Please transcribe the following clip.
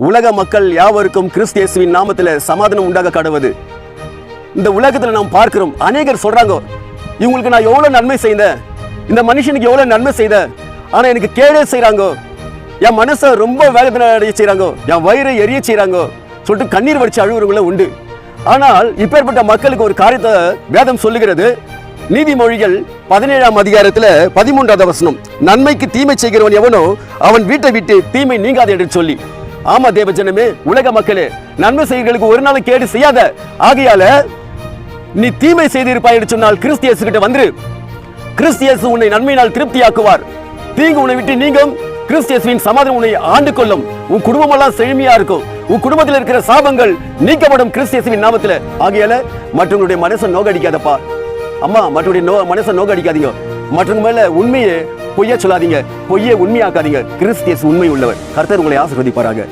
உலக மக்கள் யாவருக்கும் கிறிஸ்து இயேசுவின் நாமத்தில் சமாதானம் உண்டாக கடவுது. இந்த உலகத்தில் நாம் பார்க்கிறோம், அநேகர் சொல்றாங்க, இவங்களுக்கு நான் எவ்வளவு நன்மை செய்தேன், இந்த மனுஷனுக்கு எவ்வளவு நன்மை செய்தேன், ஆனா எனக்கு கேடே செய்யறாங்க, என் மனசை ரொம்ப வேதனை அடைய செய்யறாங்க, என் வயிறை எரிய செய்யறாங்க சொல்லிட்டு கண்ணீர் வடிச்சு அழுகுறவங்களும் உண்டு. ஆனால் இப்பேற்பட்ட மக்களுக்கு ஒரு காரியத்தை வேதம் சொல்லுகிறது. நீதிமொழிகள் 17ஆம் அதிகாரத்துல 13வது வசனம், நன்மைக்கு தீமை செய்கிறவன் எவனோ அவன் வீட்டை விட்டு தீமை நீங்காது என்று சொல்லி. ஆமா தேவஜனமே, உலக மக்களே, நன்மை செய்கிறவர்களுக்கு ஒரு நாள் கேடு செய்யாத. ஆகையால நீ தீமை செய்திருப்பாய் என்று சொன்னால் கிறிஸ்து இயேசு கிட்ட வந்துரு. கிறிஸ்து இயேசு உன்னை நன்மையினால் திருப்தியாக்குவார். தீங்கு உன்னை விட்டு நீங்கும். கிறிஸ்து இயேசுவின் சமாதானம் உன்னை ஆண்டு கொள்ளும். உன் குடும்பம் எல்லாம் செழுமையா இருக்கும். உன் குடும்பத்தில் இருக்கிற சாபங்கள் நீக்கப்படும் கிறிஸ்து இயேசுவின் நாமத்துல. ஆகையால மற்றவங்களுடைய மனசை நோக்கடிக்காதப்பா. அம்மா, மற்றவருடைய மனசை நோக்கடிக்காதீங்க. மற்றவங்க மேல உண்மையை பொய்யா சொல்லாதீங்க, பொய்யை உண்மையாக்காதீங்க. கிறிஸ்து இயேசு உண்மை உள்ளவர். கர்த்தர் உங்களை ஆசீர்வதிப்பாராக.